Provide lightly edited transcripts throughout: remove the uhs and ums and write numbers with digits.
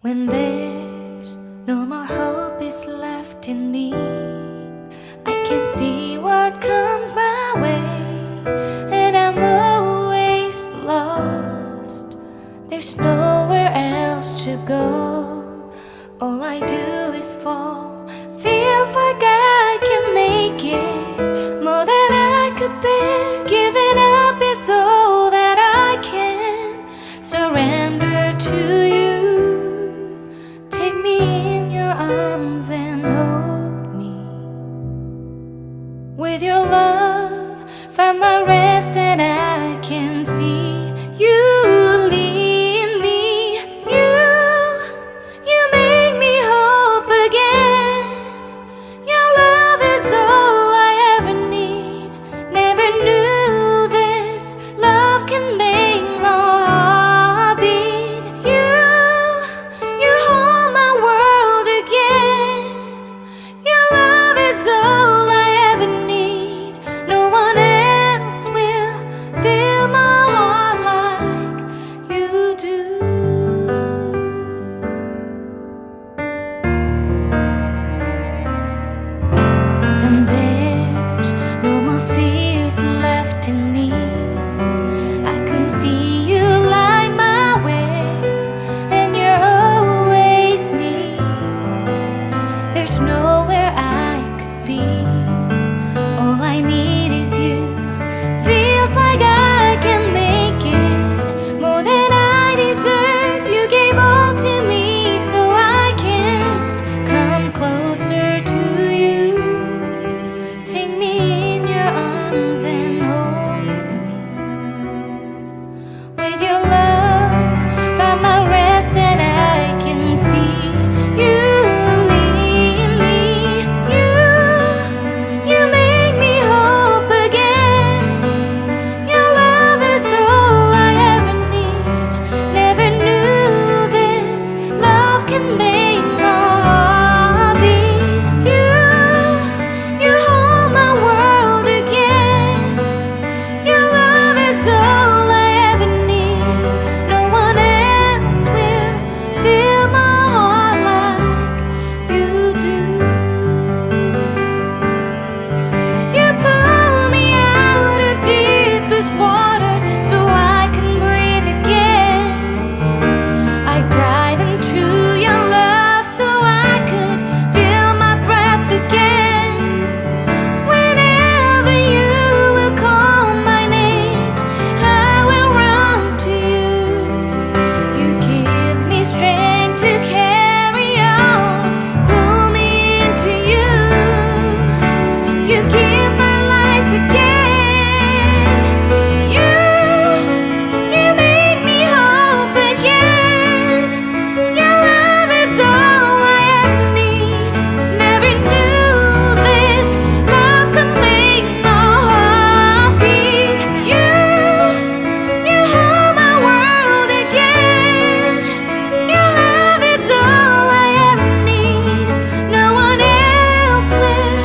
When there's no more hope is left in me, I can see what comes my way, and I'm always lost. There's nowhere else to go. All I do is fall. Feels like I can make it more than I could bear. Giving up is all that I can surrender to you. Take me in your arms and hold me. With your love, find my rest, and I can see you lead me. You make me hope again. Your love is all I ever need. Never knew this love can make my heart beat. You hold my world again. Your love is all I ever need. No one else will fill my heart like you do. And there's no more fears left in me. I can see you light my way, and you're always near. There's nowhere I could be. All I need is you. Feels like I can make it more than I deserve. You gave all to me so I can come closer to you. Take me in your arms and hold me. With your love, find my rest, and I can see you lead me. You make me hope again. Your love is all I ever need. Never knew this love can make my heart beat. You hold my world again. Your love is all I ever need. No one else will fill my heart like you do. You pull me out of deepest water so I can breathe again. I dive into your love so I could feel my breath again. Whenever you will call my name, I will run to you. You give me strength to carry on. Pull me into you. You give my life again. You make me hope again. Your love is all I ever need. Never knew this love could make my heart beat. You hold my world again. Your love is all I ever need. No one else will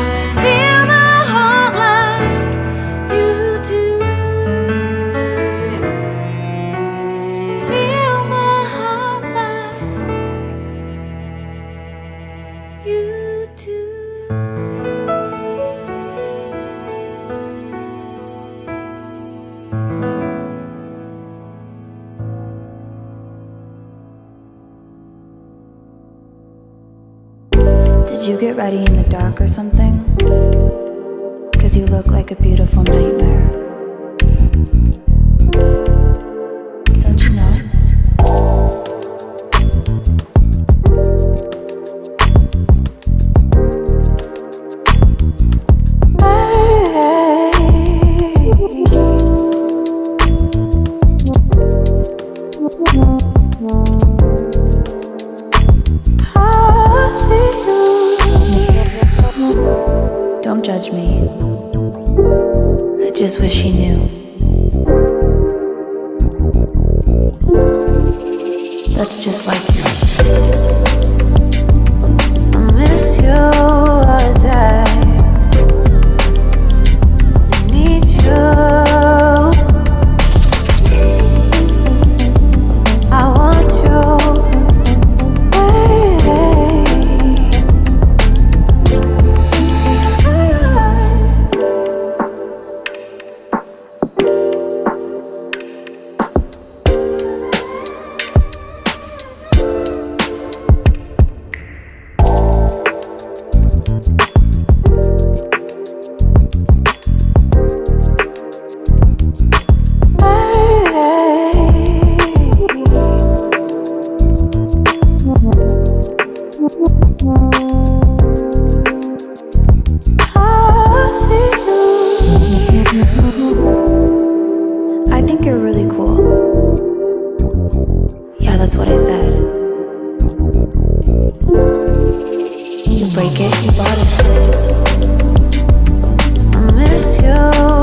fill my heart like you do. Fill my heart like you do. Did you get ready in the dark or something? 'Cause you look like a beautiful nightmare. Don't you know? Don't judge me. I just wish he knew. That's just like you. I miss you all the time. I need you. I want you. break it, you bought it. I miss you.